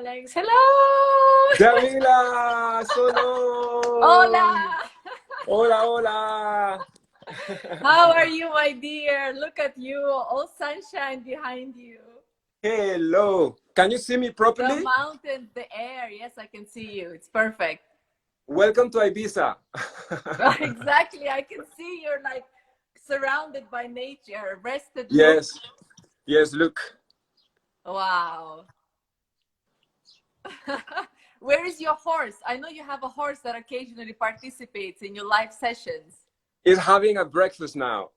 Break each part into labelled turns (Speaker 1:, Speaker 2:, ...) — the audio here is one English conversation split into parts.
Speaker 1: Alex, hello!
Speaker 2: Jamila, solo!
Speaker 1: Hola!
Speaker 2: Hola, hola!
Speaker 1: How are you, my dear? Look at you, all sunshine behind you.
Speaker 2: Hello! Can you see me
Speaker 1: The
Speaker 2: properly?
Speaker 1: mountains, the air. Yes, I can see you. It's perfect.
Speaker 2: Welcome to Ibiza.
Speaker 1: Exactly. I can see you're like surrounded by nature, rested look.
Speaker 2: Yes, yes, look.
Speaker 1: Wow. Where is your horse? I know you have a horse that occasionally participates in your live sessions.
Speaker 2: It's having a breakfast now.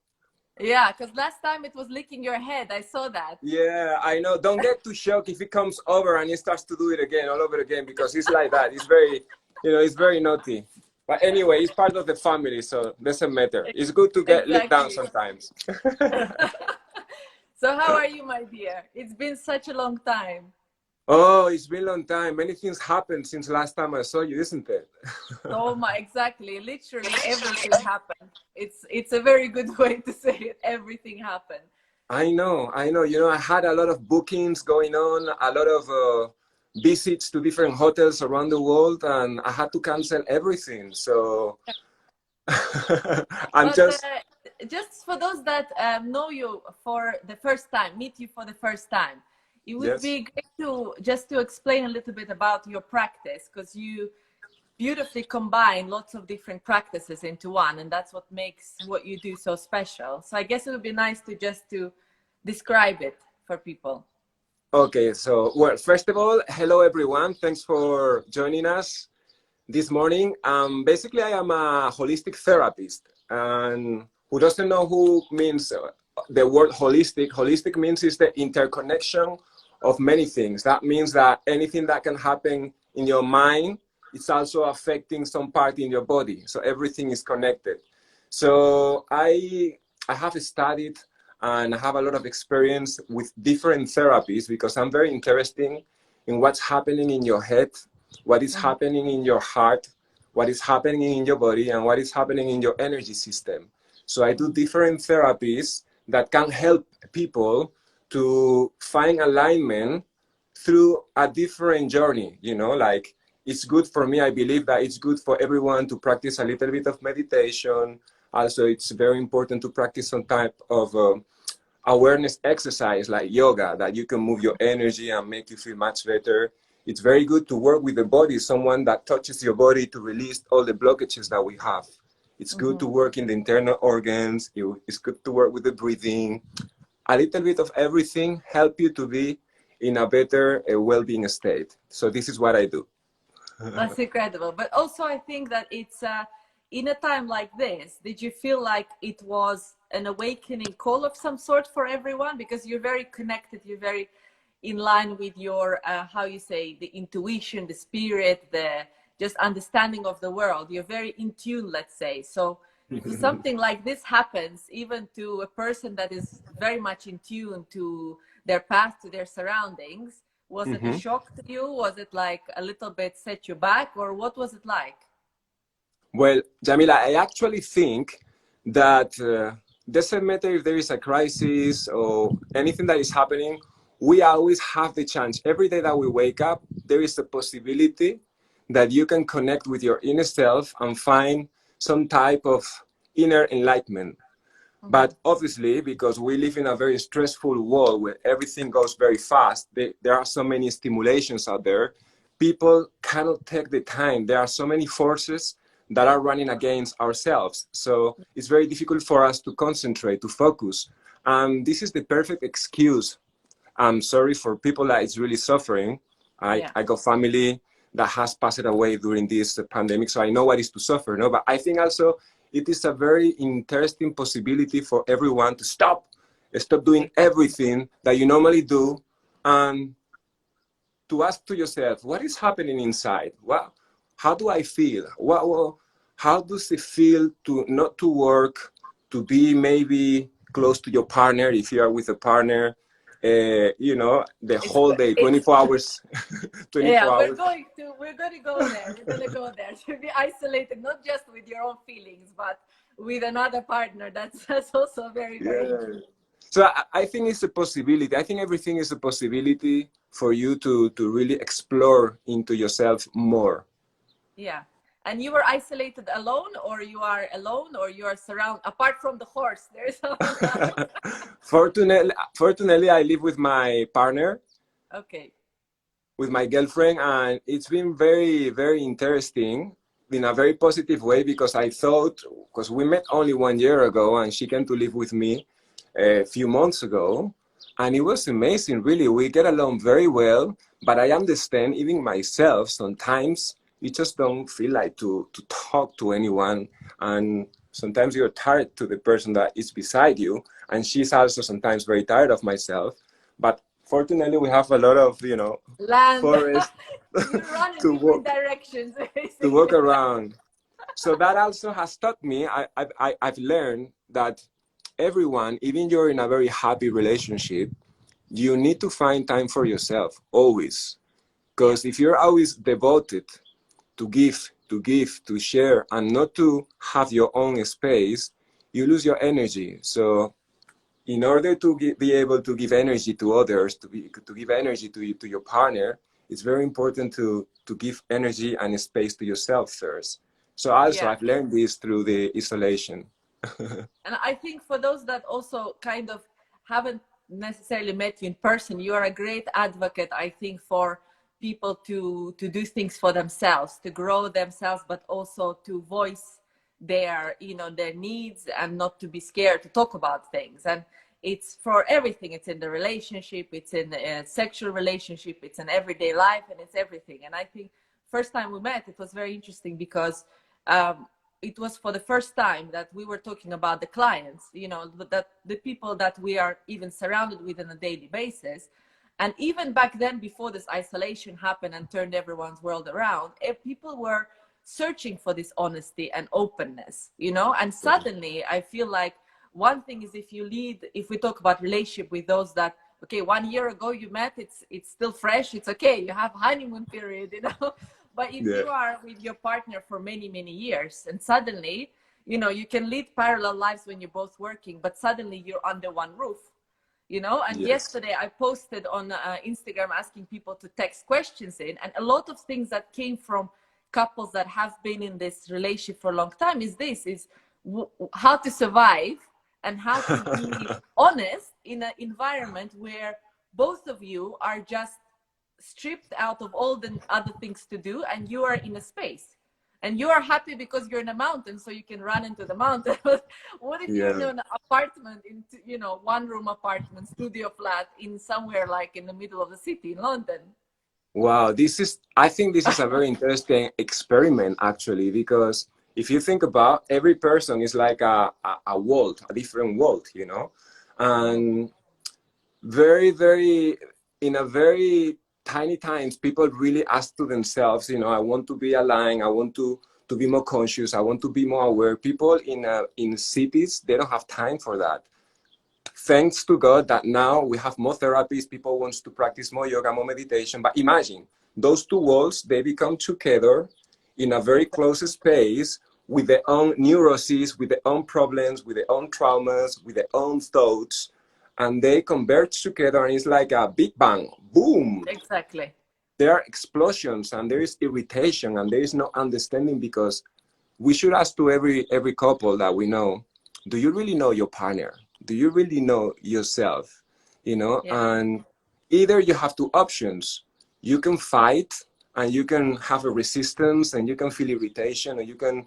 Speaker 1: Yeah, because last time it was licking your head. I saw that.
Speaker 2: Yeah, I know. Don't get too shocked if it comes over and it starts to do it again, all over again, because it's like that. It's very, it's very naughty. But anyway, it's part of the family, so doesn't matter. It's good to get let down
Speaker 1: Exactly.
Speaker 2: sometimes.
Speaker 1: So how are you, my dear? It's been such a long time.
Speaker 2: Oh, it's been a long time. Many things happened since last time I saw you, isn't it?
Speaker 1: Oh my, exactly. Literally everything happened. It's a very good way to say it. Everything happened.
Speaker 2: I know, I know. I had a lot of bookings going on, a lot of visits to different hotels around the world, and I had to cancel everything. So I'm
Speaker 1: But just for those that know you for the first time, meet you for the first time, it would
Speaker 2: yes.
Speaker 1: be great to just to explain a little bit about your practice, because you beautifully combine lots of different practices into one, and that's what makes what you do so special. So I guess it would be nice to just to describe it for people.
Speaker 2: Okay, so well, first of all, hello everyone. Thanks for joining us this morning. Basically, I am a holistic therapist, and who doesn't know who means the word holistic? Holistic means is the interconnection of many things. That means that anything that can happen in your mind, it's also affecting some part in your body. So everything is connected. So I have studied and I have a lot of experience with different therapies because I'm very interested in what's happening in your head, what is happening in your heart, what is happening in your body, and what is happening in your energy system. So I do different therapies that can help people to find alignment through a different journey. Like it's good for me. I believe that it's good for everyone to practice a little bit of meditation. Also, it's very important to practice some type of awareness exercise like yoga, that you can move your energy and make you feel much better. It's very good to work with the body, someone that touches your body to release all the blockages that we have. It's good to work in the internal organs. It's good to work with the breathing. A little bit of everything help you to be in a better well-being state. So this is what I do.
Speaker 1: That's incredible. But also I think that it's in a time like this, did you feel like it was an awakening call of some sort for everyone? Because you're very connected, you're very in line with your, how you say, the intuition, the spirit, the just understanding of the world. You're very in tune, let's say. So if something like this happens, even to a person that is very much in tune to their past, to their surroundings, was it a shock to you? Was it like a little bit set you back, or what was it like?
Speaker 2: Well, Jamila, I actually think that doesn't matter if there is a crisis or anything that is happening, we always have the chance. Every day that we wake up, there is a possibility that you can connect with your inner self and find some type of inner enlightenment. But obviously, because we live in a very stressful world where everything goes very fast, there are so many stimulations out there, people cannot take the time. There are so many forces that are running against ourselves. So it's very difficult for us to concentrate, to focus. This is the perfect excuse. I'm sorry for people that is really suffering. I got family that has passed away during this pandemic, so I know what is to suffer. No, but I think also it is a very interesting possibility for everyone to stop doing everything that you normally do, and to ask to yourself, what is happening inside? How do I feel? How does it feel to not to work, to be maybe close to your partner if you are with a partner, the whole day, 24 hours, 24
Speaker 1: yeah,
Speaker 2: hours.
Speaker 1: we're going to go there. We're going to go there to be isolated, not just with your own feelings, but with another partner. That's also very, very interesting.
Speaker 2: So I think it's a possibility. I think everything is a possibility for you to really explore into yourself more.
Speaker 1: Yeah. And you were isolated alone, or you are alone, or you are surrounded, apart from the horse, there's someone else.
Speaker 2: Fortunately, I live with my partner,
Speaker 1: Okay.
Speaker 2: with my girlfriend, and it's been very, very interesting in a very positive way, because I thought, because we met only 1 year ago and she came to live with me a few months ago, and it was amazing, really. We get along very well, but I understand even myself, sometimes you just don't feel like to talk to anyone, and sometimes you're tired to the person that is beside you, and she's also sometimes very tired of myself. But fortunately, we have a lot of,
Speaker 1: Land.
Speaker 2: forest
Speaker 1: You run in
Speaker 2: to
Speaker 1: different
Speaker 2: walk
Speaker 1: directions,
Speaker 2: to walk
Speaker 1: basically.
Speaker 2: around. So that also has taught me, I've learned that everyone, even you're in a very happy relationship, you need to find time for yourself, always.
Speaker 1: Yeah.
Speaker 2: Because if you're always devoted to give, to share, and not to have your own space, you lose your energy. So in order to be able to give energy to others, to give energy to your partner, it's very important to give energy and space to yourself first. So also,
Speaker 1: Yeah.
Speaker 2: I've learned this through the isolation.
Speaker 1: And I think for those that also kind of haven't necessarily met you in person, you are a great advocate, I think, for people to do things for themselves, to grow themselves, but also to voice their, their needs, and not to be scared to talk about things. And it's for everything. It's in the relationship, it's in a sexual relationship, it's in everyday life, and it's everything. And I think first time we met, it was very interesting because it was for the first time that we were talking about the clients, that the people that we are even surrounded with on a daily basis. And even back then, before this isolation happened and turned everyone's world around, people were searching for this honesty and openness, and suddenly I feel like one thing is, if we talk about relationship with those that, okay, 1 year ago you met, it's still fresh, it's okay, you have honeymoon period, but if
Speaker 2: Yeah.
Speaker 1: you are with your partner for many, many years, and suddenly, you can lead parallel lives when you're both working, but suddenly you're under one roof, and
Speaker 2: Yes.
Speaker 1: yesterday I posted on Instagram asking people to text questions in, and a lot of things that came from couples that have been in this relationship for a long time is how to survive and how to be honest in an environment where both of you are just stripped out of all the other things to do, and you are in a space, and you are happy because you're in a mountain, so you can run into the mountain. What if you're in
Speaker 2: Yeah.
Speaker 1: an apartment, in 1 room apartment, studio flat, in somewhere like in the middle of the city in London?
Speaker 2: Wow, I think this is a very interesting experiment, actually, because if you think about, every person is like a world, a different world, and very, very, in a very tiny times, people really ask to themselves, I want to be aligned, I want to be more conscious, I want to be more aware. People in cities, they don't have time for that. Thanks to God that now we have more therapies, people wants to practice more yoga, more meditation. But imagine those two worlds, they become together in a very close space, with their own neuroses, with their own problems, with their own traumas, with their own thoughts, and they converge together, and it's like a big bang, boom.
Speaker 1: Exactly.
Speaker 2: There are explosions, and there is irritation, and there is no understanding, because we should ask to every couple that we know, do you really know your partner? Do you really know yourself?
Speaker 1: Yeah.
Speaker 2: And either you have two options. You can fight, and you can have a resistance, and you can feel irritation, and you can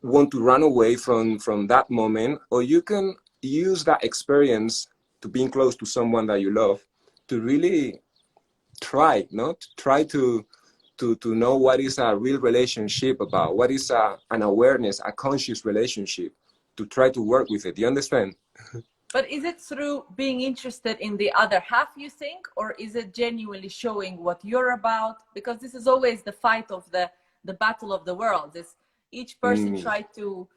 Speaker 2: want to run away from that moment, or you can use that experience to being close to someone that you love, to really try, not try to know what is a real relationship about, what is an awareness, a conscious relationship, to try to work with it. Do you understand?
Speaker 1: But is it through being interested in the other half, you think, or is it genuinely showing what you're about? Because this is always the fight of the battle of the world. Is each person
Speaker 2: Mm.
Speaker 1: try to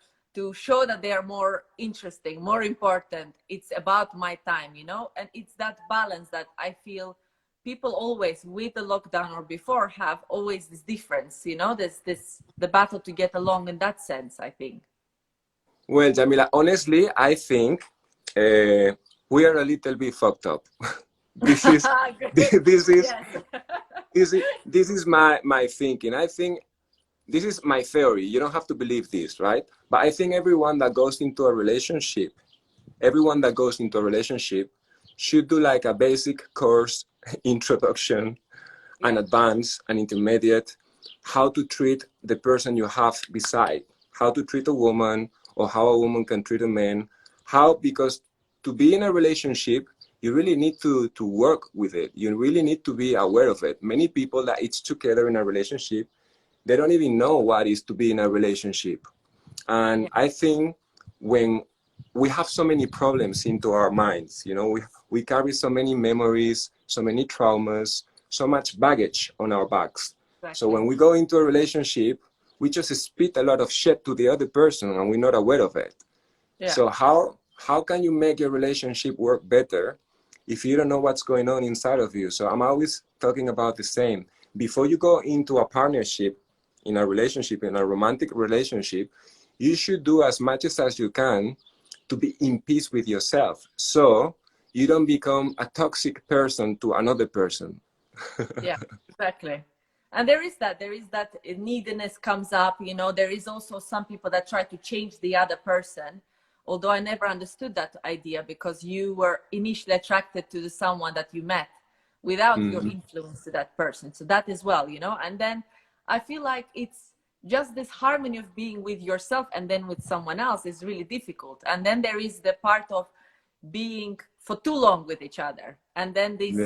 Speaker 1: show that they are more interesting, more important. It's about my time, and it's that balance that I feel people always, with the lockdown or before, have always this difference. This the battle to get along in that sense, I think.
Speaker 2: Well, Jamila, honestly, I think we are a little bit fucked up. This is this is
Speaker 1: Yes.
Speaker 2: this is my thinking. I think this is my theory. You don't have to believe this, right? But I think everyone that goes into a relationship, should do like a basic course, introduction, an advanced, an intermediate, how to treat the person you have beside, how to treat a woman, or how a woman can treat a man, because to be in a relationship, you really need to work with it. You really need to be aware of it. Many people that it's together in a relationship, they don't even know what is to be in a relationship. And I think when we have so many problems into our minds, you know, we carry so many memories, so many traumas, so much baggage on our backs. Exactly. So when we go into a relationship, we just spit a lot of shit to the other person and we're not aware of it. Yeah. So how can you make your relationship work better if you don't know what's going on inside of you? So I'm always talking about the same. Before you go into a partnership, in a relationship, in a romantic relationship, you should do as much as you can to be in peace with yourself, so you don't become a toxic person to another person.
Speaker 1: Yeah, exactly. And there is that neediness comes up, you know. There is also some people that try to change the other person, although I never understood that idea, because you were initially attracted to someone that you met without your influence to that person. So that as well, you know. And then I feel like it's just this harmony of being with yourself and then with someone else is really difficult. And then there is the part of being for too long with each other, and then this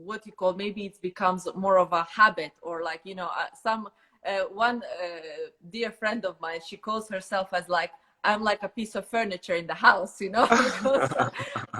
Speaker 1: what you call, maybe it becomes more of a habit, or like, you know, one dear friend of mine, she calls herself as like, I'm like a piece of furniture in the house, you know.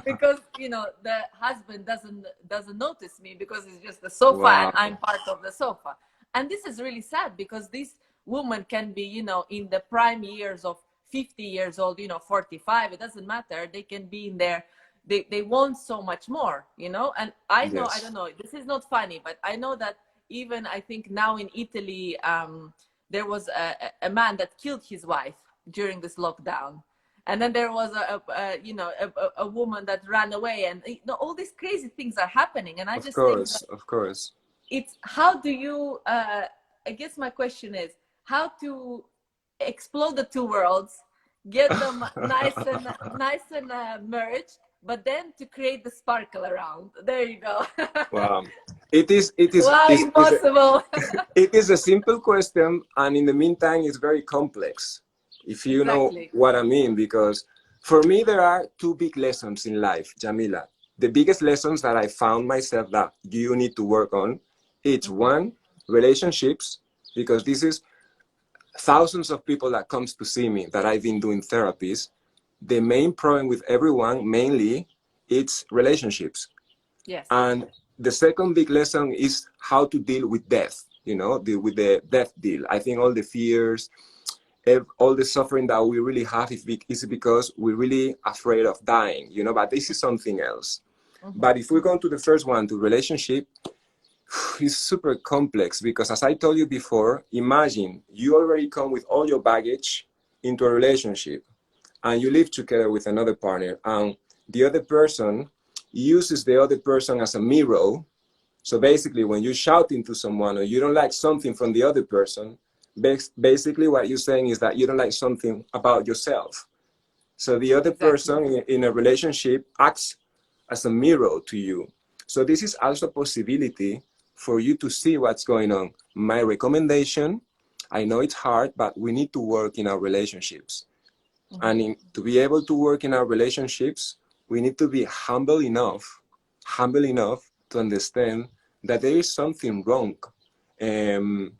Speaker 1: because you know, the husband doesn't notice me because it's just the sofa. Wow. And I'm part of the sofa. And this is really sad, because this woman can be, you know, in the prime years of 50 years old, you know, 45, it doesn't matter. They can be in there. They want so much more, you know. And I know, yes. I don't know, this is not funny, but I know that even, I think now in Italy, there was a man that killed his wife during this lockdown. And then there was a woman that ran away, and you know, all these crazy things are happening. And I just think that
Speaker 2: of course,
Speaker 1: it's how do you I guess my question is how to explode the two worlds, get them nice and merged, but then to create the sparkle around. There you go.
Speaker 2: Wow. It is
Speaker 1: wow, impossible.
Speaker 2: It is a simple question, and in the meantime it's very complex, if you exactly. know what I mean. Because for me, there are two big lessons in life, Jamila. The biggest lessons that I found myself that you need to work on, it's one, relationships, because this is thousands of people that comes to see me that I've been doing therapies. The main problem with everyone, mainly, it's relationships. Yes. And the second big lesson is how to deal with death, you know, with the death deal. I think all the fears, all the suffering that we really have is because we're really afraid of dying, you know, but this is something else. But if we go to the first one, to relationship, it's super complex, because as I told you before, imagine you already come with all your baggage into a relationship and you live together with another partner, and the other person uses the other person as a mirror. So basically, when you shout into someone or you don't like something from the other person, basically what you're saying is that you don't like something about yourself. So the other person in a relationship acts as a mirror to you. So this is also a possibility for you to see what's going on. My recommendation, I know it's hard, but we need to work in our relationships. And to be able to work in our relationships, we need to be humble enough to understand that there is something wrong in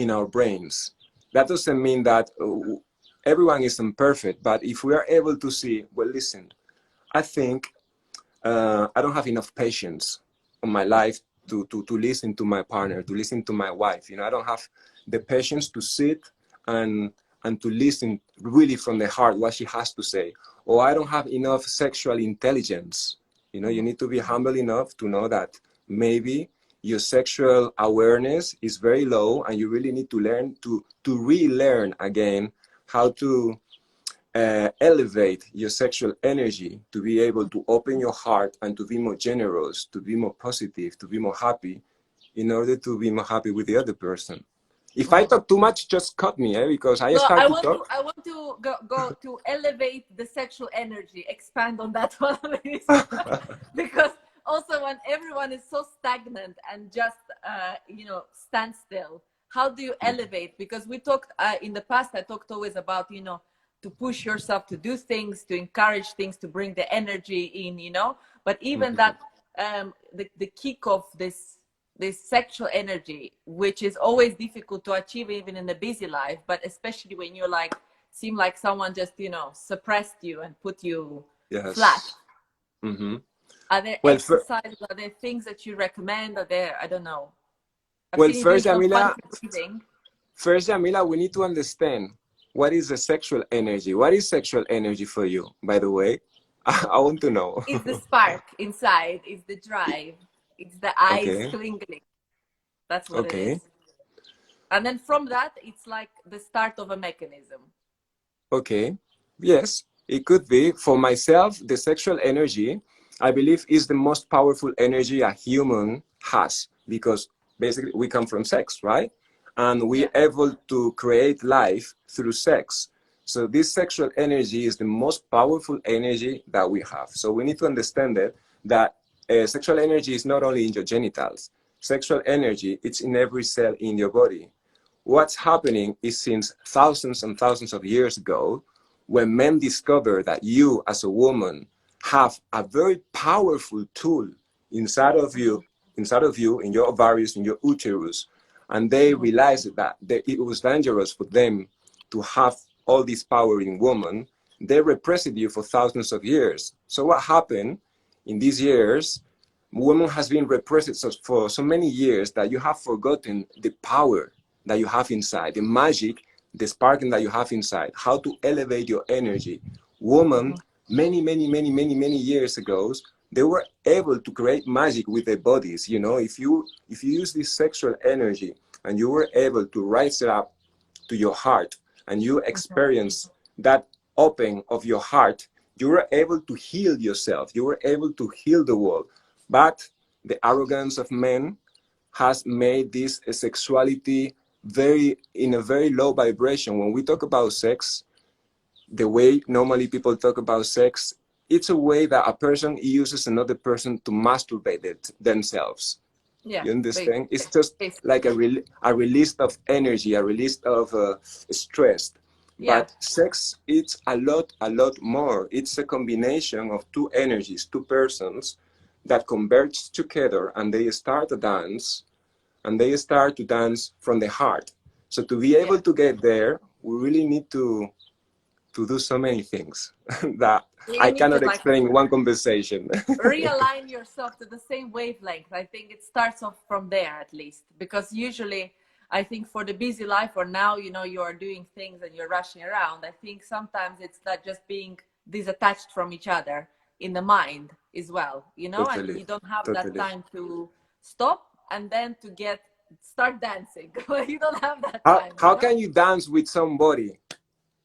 Speaker 2: our brains. That doesn't mean that everyone is imperfect, but if we are able to see, well, listen, I think I don't have enough patience in my life to listen to my partner, to listen to my wife. You know, I don't have the patience to sit and to listen really from the heart what she has to say. Or I don't have enough sexual intelligence. You know, you need to be humble enough to know that maybe your sexual awareness is very low, and you really need to learn to relearn again how to elevate your sexual energy, to be able to open your heart and to be more generous, to be more positive, to be more happy, in order to be more happy with the other person. If I talk too much, just cut me, because I
Speaker 1: No,
Speaker 2: start to talk.
Speaker 1: I want to go to elevate the sexual energy. Expand on that one, please. Because also when everyone is so stagnant and just stand still, how do you elevate? Because we talked in the past, I talked always about to push yourself to do things, to encourage things, to bring the energy in, but even that the kick of this sexual energy, which is always difficult to achieve even in a busy life, but especially when you're like seem like someone just suppressed you and put you flat. Are there exercises, are there things that you recommend? Are there, I don't know,
Speaker 2: First, Jamila, we need to understand what is the sexual energy. What is sexual energy for you, by the way? I want to know.
Speaker 1: It's the spark inside, it's the drive, it's the eyes twinkling. That's what it is. And then from that, it's like the start of a mechanism.
Speaker 2: Okay. Yes, it could be. For myself, the sexual energy, I believe, is the most powerful energy a human has, because basically we come from sex, right? And we're able to create life through sex. So this sexual energy is the most powerful energy that we have. So we need to understand that sexual energy is not only in your genitals. Sexual energy, it's in every cell in your body. What's happening is, since thousands and thousands of years ago, when men discovered that you as a woman have a very powerful tool inside of you, in your ovaries, in your uterus, and they realized that it was dangerous for them to have all this power in woman, they repressed you for thousands of years. So what happened in these years, women has been repressed for so many years that you have forgotten the power that you have inside, the magic, the sparking that you have inside, how to elevate your energy. Women, many years ago, they were able to create magic with their bodies. If you use this sexual energy and you were able to rise it up to your heart and you experience that opening of your heart, you were able to heal yourself. You were able to heal the world. But the arrogance of men has made this sexuality in a very low vibration. When we talk about sex, the way normally people talk about sex, it's a way that a person uses another person to masturbate themselves. You understand? It's just like a release of energy, a release of stress. But sex, it's a lot more. It's a combination of two energies, two persons that converge together, and they start to dance, and they start to dance from the heart. So to be able to get there, we really need to do so many things that I cannot explain in one conversation.
Speaker 1: Realign yourself to the same wavelength. I think it starts off from there, at least, because usually I think for the busy life, or now, you are doing things and you're rushing around, I think sometimes it's not just being disattached from each other in the mind as well,
Speaker 2: Totally.
Speaker 1: And you don't have that time to stop and then to start dancing. You don't have that time.
Speaker 2: How can you dance with somebody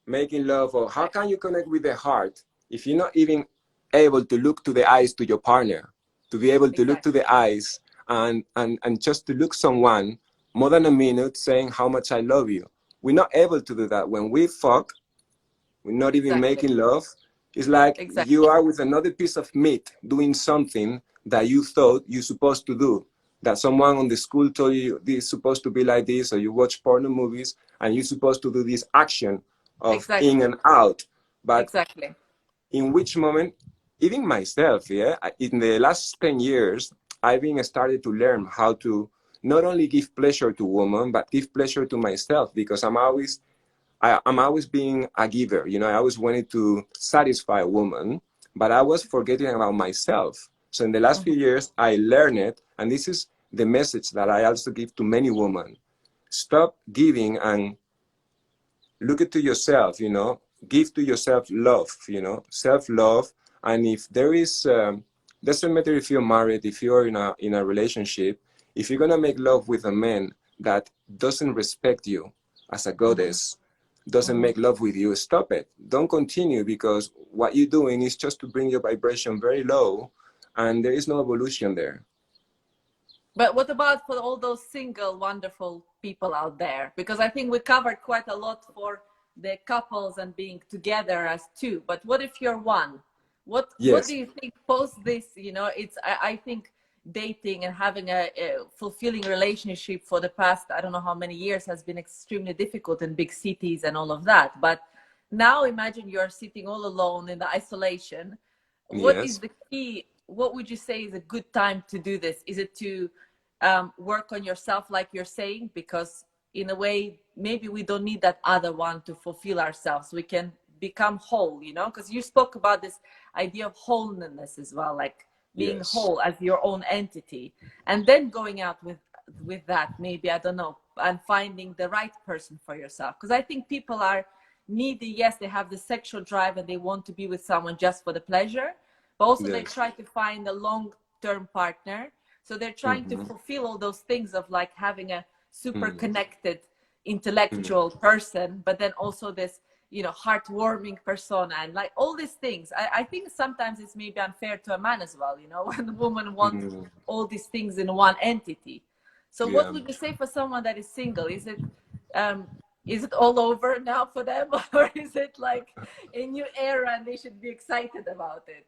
Speaker 2: making love, or how can you connect with the heart if you're not even able to look to the eyes to your partner, to be able to look to the eyes and just to look someone more than a minute saying how much I love you? We're not able to do that. When we fuck, we're not even making love. It's like you are with another piece of meat doing something that you thought you're supposed to do, that someone on the school told you this is supposed to be like this, or you watch porno movies and you're supposed to do this action of in and out. But in which moment, even myself, in the last 10 years, I've been started to learn how to not only give pleasure to women, but give pleasure to myself, because I'm always being a giver. I always wanted to satisfy a woman, but I was forgetting about myself. So in the last few years, I learned it, and this is the message that I also give to many women. Stop giving and look into yourself, give to yourself love, self-love. And if there is, doesn't matter if you're married, if you're in a relationship, if you're gonna make love with a man that doesn't respect you as a goddess, doesn't make love with you, stop it. Don't continue, because what you're doing is just to bring your vibration very low, and there is no evolution there.
Speaker 1: But what about for all those single, wonderful people out there? Because I think we covered quite a lot for the couples and being together as two. But what if you're one? What do you think post this? You know, it's I think dating and having a fulfilling relationship for the past, I don't know how many years, has been extremely difficult in big cities and all of that. But now imagine you're sitting all alone in the isolation. What is the key? What would you say is a good time to do this? Is it to work on yourself, like you're saying? Because in a way, maybe we don't need that other one to fulfill ourselves. We can become whole, you know, because you spoke about this idea of wholeness as well, like being whole as your own entity, and then going out with that, maybe, I don't know, and finding the right person for yourself. Because I think people are needy. Yes, they have the sexual drive and they want to be with someone just for the pleasure, but also they try to find a long-term partner. So they're trying to fulfill all those things of like having a super connected intellectual person, but then also this, you know, heartwarming persona, and like all these things. I think sometimes it's maybe unfair to a man as well, you know, when the woman wants all these things in one entity. So what would you say for someone that is single? Is it all over now for them, or is it like a new era and they should be excited about it?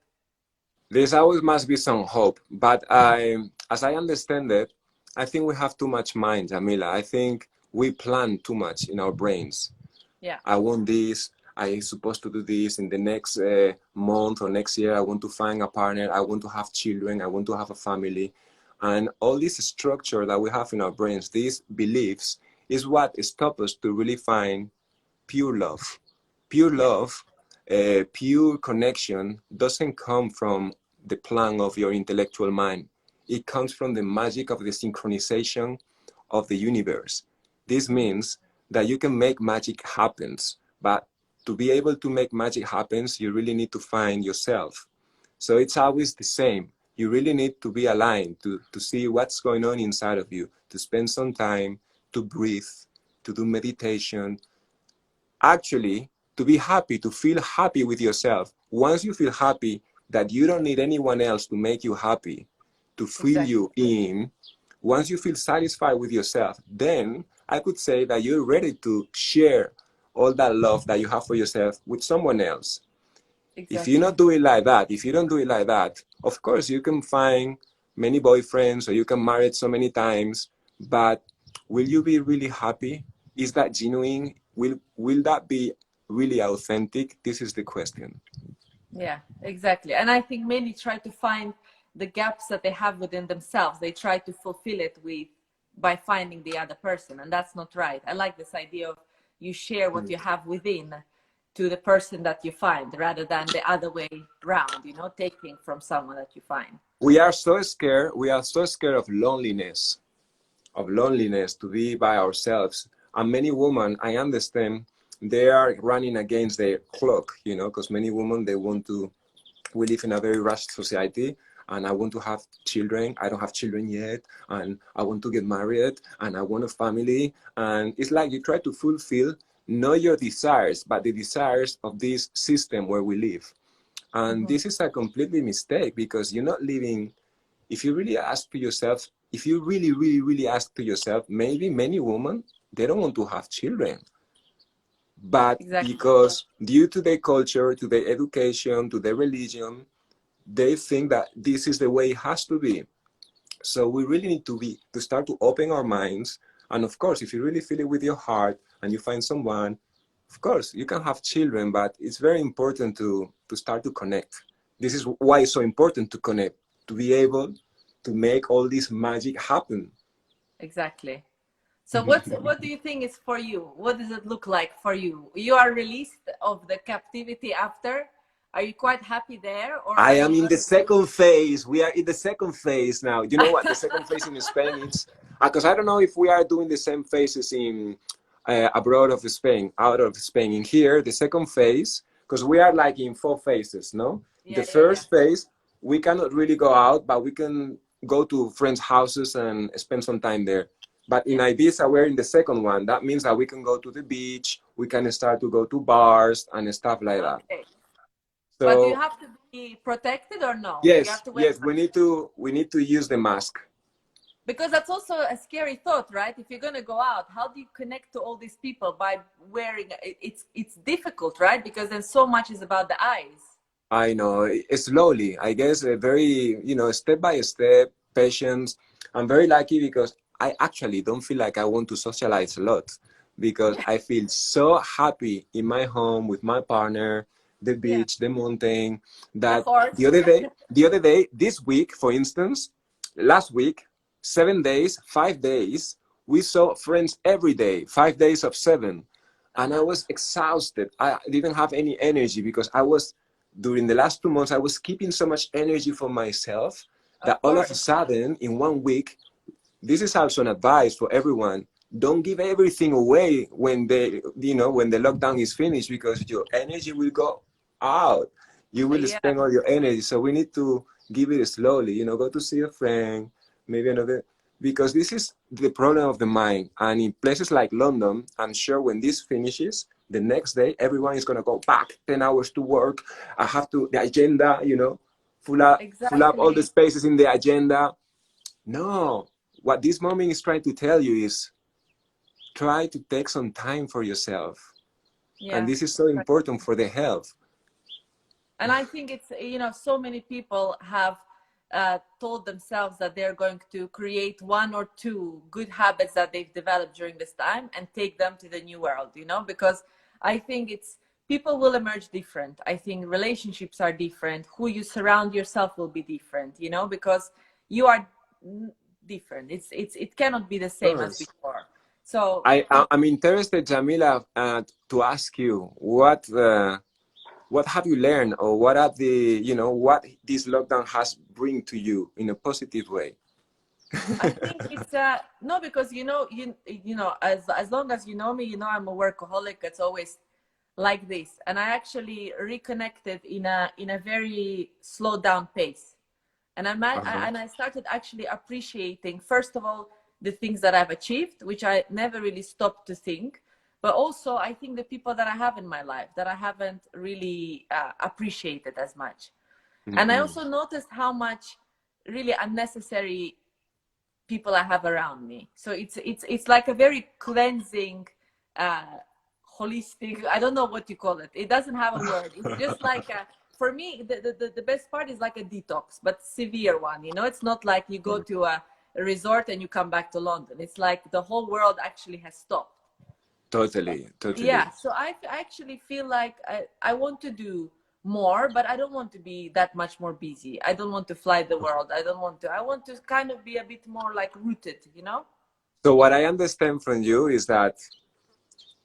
Speaker 2: There's always must be some hope, but as I understand it, I think we have too much mind, Jamila. I think we plan too much in our brains.
Speaker 1: Yeah.
Speaker 2: I want this. I'm supposed to do this in the next month or next year. I want to find a partner. I want to have children. I want to have a family. And all this structure that we have in our brains, these beliefs, is what stops us to really find pure love. Pure love, pure connection doesn't come from the plan of your intellectual mind. It comes from the magic of the synchronization of the universe. This means that you can make magic happen, but to be able to make magic happen, you really need to find yourself. So it's always the same. You really need to be aligned to see what's going on inside of you, to spend some time, to breathe, to do meditation, actually to be happy, to feel happy with yourself. Once you feel happy, that you don't need anyone else to make you happy, to fill you in. Once you feel satisfied with yourself, then I could say that you're ready to share all that love that you have for yourself with someone else. If you not do it like that, if you don't do it like that, of course you can find many boyfriends or you can marry so many times, but will you be really happy? Is that genuine? Will that be really authentic? This is the question.
Speaker 1: Yeah, exactly. And I think many try to find the gaps that they have within themselves. They try to fulfill it by finding the other person, and that's not right. I like this idea of you share what you have within to the person that you find, rather than the other way around, you know, taking from someone that you find.
Speaker 2: We are so scared of loneliness, to be by ourselves. And many women, I understand, they are running against their clock, you know, because many women, we live in a very rushed society, and I want to have children. I don't have children yet, and I want to get married, and I want a family. And it's like you try to fulfill not your desires, but the desires of this system where we live. And this is a completely mistake, because you're not living. If you really ask to yourself, if you really, really, really ask to yourself, maybe many women, they don't want to have children. But because due to their culture, to their education, to their religion, they think that this is the way it has to be. So we really need to start to open our minds. And of course, if you really feel it with your heart and you find someone, of course, you can have children, but it's very important to start to connect. This is why it's so important to connect, to be able to make all this magic happen.
Speaker 1: Exactly. So what do you think is for you? What does it look like for you? You are released of the captivity after. Are you quite happy there? Or
Speaker 2: I am in the second phase. We are in the second phase now. You know what? The second phase in Spain is, because I don't know if we are doing the same phases in abroad of Spain, out of Spain. In here, the second phase, because we are like in 4 phases, no? The first phase, we cannot really go out, but we can go to friends' houses and spend some time there. But in Ibiza, we're in the second one. That means that we can go to the beach, we can start to go to bars and stuff like that.
Speaker 1: Okay. But do you
Speaker 2: So
Speaker 1: have to be protected or no? You have
Speaker 2: yes,
Speaker 1: to wear
Speaker 2: yes, we need to use the mask.
Speaker 1: because that's also a scary thought, right? If you're going to go out, how do you connect to all these people by wearing it's difficult, right? Because then so much is about the eyes.
Speaker 2: I know, slowly, I guess, very, step by step, patience. I'm very lucky because I actually don't feel like I want to socialize a lot because
Speaker 1: Yeah.
Speaker 2: I feel so happy in my home with my partner, the
Speaker 1: Yeah.
Speaker 2: beach, the mountain,
Speaker 1: The
Speaker 2: that
Speaker 1: horse.
Speaker 2: the other day, this week, for instance, last week, 7 days, 5 days, we saw friends every day, 5 days of seven. And I was exhausted. I didn't have any energy because I was during the last 2 months, I was keeping so much energy for myself
Speaker 1: Of
Speaker 2: that all of a
Speaker 1: course.
Speaker 2: sudden, in 1 week, this is also an advice for everyone. Don't give everything away when when the lockdown is finished because your energy will go out. You will
Speaker 1: Yeah,
Speaker 2: spend all your energy. So we need to give it slowly, go to see a friend, maybe another, because this is the problem of the mind. And in places like London, I'm sure when this finishes, the next day, everyone is going to go back 10 hours to work. I have to, the agenda, fill up all the
Speaker 1: exactly.
Speaker 2: spaces in the agenda. No, what this moment is trying to tell you is try to take some time for yourself. And
Speaker 1: Yeah.
Speaker 2: this is so important for the health.
Speaker 1: And I think it's, so many people have told themselves that they're going to create one or two good habits that they've developed during this time and take them to the new world, because I think people will emerge different. I think relationships are different. Who you surround yourself will be different, because you are different. It cannot be the
Speaker 2: Of
Speaker 1: same as
Speaker 2: course.
Speaker 1: before. So
Speaker 2: I'm interested, Jamila, to ask you what have you learned or what are what this lockdown has bring to you in a positive way?
Speaker 1: I think it's no, because as long as you know me, I'm a workaholic. It's always like this, and I actually reconnected in a very slowed down pace, and
Speaker 2: Uh-huh.
Speaker 1: I started actually appreciating first of all the things that I've achieved, which I never really stopped to think, but also I think the people that I have in my life that I haven't really appreciated as much, and I
Speaker 2: Mm-hmm.
Speaker 1: also noticed how much really unnecessary people I have around me. So it's like a very cleansing, uh, holistic. I don't know what you call it. It doesn't have a word. It's just like for me, the best part is like a detox, but severe one. It's not like you go to a resort and you come back to London. It's like the whole world actually has stopped.
Speaker 2: Totally, totally.
Speaker 1: Yeah, so I actually feel like I want to do more, but I don't want to be that much more busy. I don't want to fly the world. I want to kind of be a bit more like rooted.
Speaker 2: So what I understand from you is that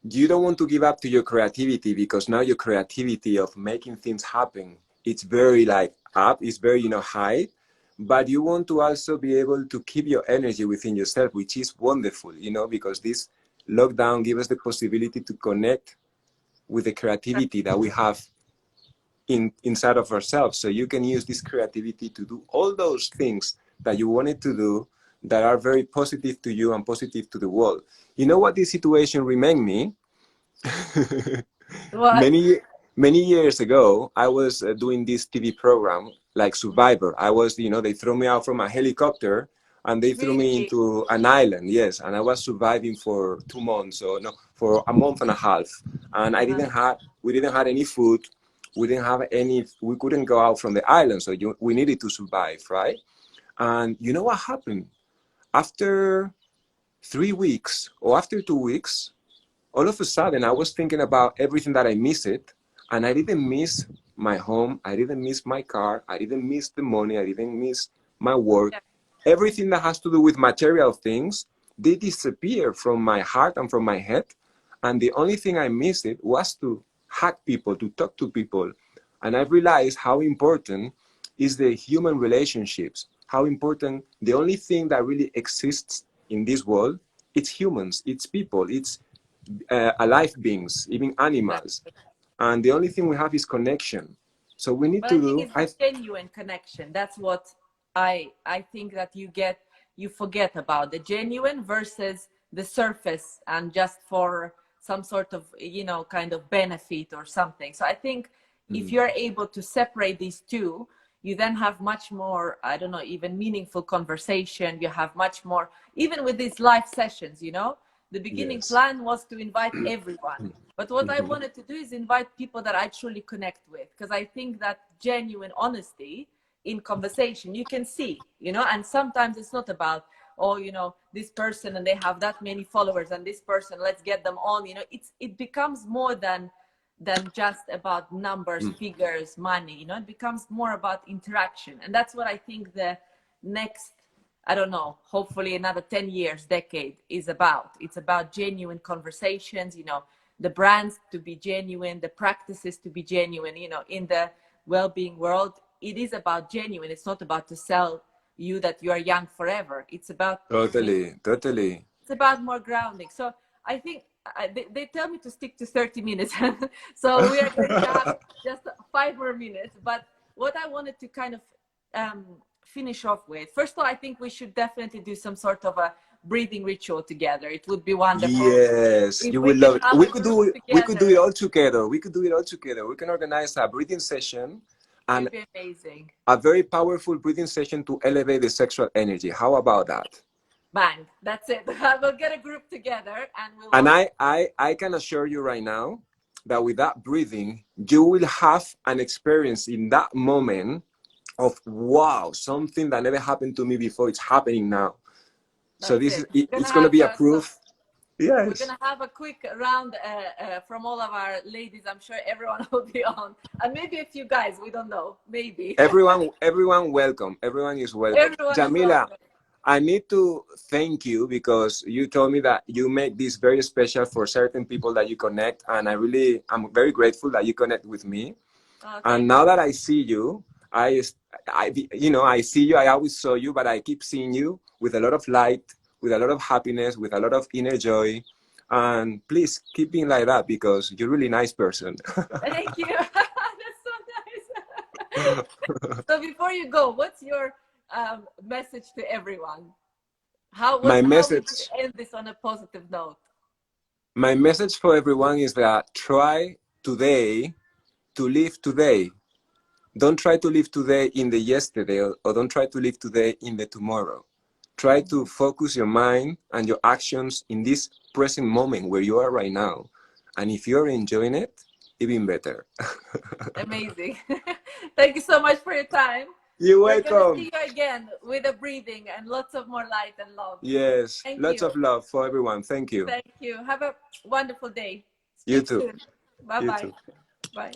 Speaker 2: you don't want to give up to your creativity because now your creativity of making things happen, it's very like up, it's very, high, but you want to also be able to keep your energy within yourself, which is wonderful, because this lockdown gives us the possibility to connect with the creativity that we have inside of ourselves. So you can use this creativity to do all those things that you wanted to do that are very positive to you and positive to the world. You know what this situation remind me?
Speaker 1: What?
Speaker 2: Many years ago, I was doing this TV program like Survivor. I was, they threw me out from a helicopter and they threw me
Speaker 1: Really?
Speaker 2: into an island. Yes, and I was surviving for 2 months, or no, for a month and a half. And we didn't have any food. We couldn't go out from the island, so we needed to survive, right? And you know what happened? After 3 weeks or after 2 weeks, all of a sudden I was thinking about everything that I missed, and I didn't miss my home, I didn't miss my car, I didn't miss the money, I didn't miss my work.
Speaker 1: Yeah.
Speaker 2: Everything that has to do with material things, they disappear from my heart and from my head. And the only thing I missed was to hug people, to talk to people. And I realized how important is the human relationships, how important the only thing that really exists in this world, it's humans, it's people, it's alive beings, even animals.
Speaker 1: Exactly.
Speaker 2: And the only thing we have is connection. So we need
Speaker 1: But
Speaker 2: to
Speaker 1: I think
Speaker 2: do,
Speaker 1: it's the genuine connection. That's what I think that you get you forget about the genuine versus the surface and just for some sort of, you know, kind of benefit or something. So I think if you're able to separate these two, you then have much more, I don't know, even meaningful conversation. You have much more, even with these live sessions, you know, the beginning plan was to invite everyone. But what I wanted to do is invite people that I truly connect with, because I think that genuine honesty in conversation, you can see, you know, and sometimes it's not about, oh, you know, this person and they have that many followers and this person, let's get them on, you know, it becomes more than just about numbers, figures, money, you know, it becomes more about interaction. And that's what I think the next, I don't know, hopefully another 10 years, decade is about. It's about genuine conversations, you know, the brands to be genuine, the practices to be genuine, you know, in the well-being world, it is about genuine. It's not about to sell you that you are young forever. It's about
Speaker 2: Totally.
Speaker 1: it's about more grounding. So I think they tell me to stick to 30 minutes. So we are going to have just 5 more minutes. But what I wanted to kind of finish off with, first of all, I think we should definitely do some sort of a breathing ritual together. It would be wonderful.
Speaker 2: Yes,
Speaker 1: if
Speaker 2: you
Speaker 1: we
Speaker 2: will
Speaker 1: can
Speaker 2: love it.
Speaker 1: have
Speaker 2: We
Speaker 1: a
Speaker 2: could
Speaker 1: group
Speaker 2: do we could do it
Speaker 1: together.
Speaker 2: all together. We could do it all together. We can organize a breathing session and
Speaker 1: It'd be amazing.
Speaker 2: a very powerful breathing session to elevate the sexual energy. How about that?
Speaker 1: Bang, that's it. We'll get a group together and we'll
Speaker 2: And I can assure you right now that with that breathing, you will have an experience in that moment of wow, something that never happened to me before. It's happening now. So
Speaker 1: that's
Speaker 2: this
Speaker 1: it.
Speaker 2: is it's going to be a proof.
Speaker 1: We're
Speaker 2: Yes.
Speaker 1: gonna have a quick round from all of our ladies. I'm sure everyone will be on, and maybe a few guys. We don't know. Maybe
Speaker 2: Everyone welcome. Everyone is welcome.
Speaker 1: everyone is
Speaker 2: Jamila,
Speaker 1: welcome.
Speaker 2: I need to thank you because you told me that you make this very special for certain people that you connect, and I'm very grateful that you connect with me. And now that I see you, I you know, I see you. I always saw you, but I keep seeing you with a lot of light, with a lot of happiness, with a lot of inner joy. And please keep being like that because you're a really nice person.
Speaker 1: Thank you. That's so nice. So before you go, what's your message to everyone? How
Speaker 2: My
Speaker 1: would
Speaker 2: message.
Speaker 1: you end this on a positive note?
Speaker 2: My message for everyone is that try today to live today. Don't try to live today in the yesterday or don't try to live today in the tomorrow. Try to focus your mind and your actions in this present moment where you are right now. And if you're enjoying it, even better.
Speaker 1: Amazing. Thank you so much for your time.
Speaker 2: You're
Speaker 1: We're going to
Speaker 2: welcome.
Speaker 1: see you again with a breathing and lots of more light and love.
Speaker 2: Yes,
Speaker 1: Thank
Speaker 2: lots
Speaker 1: you.
Speaker 2: of love for everyone. Thank you.
Speaker 1: Thank you. Have a wonderful day.
Speaker 2: You
Speaker 1: Speak
Speaker 2: too.
Speaker 1: soon.
Speaker 2: You
Speaker 1: Bye-bye.
Speaker 2: too.
Speaker 1: Bye.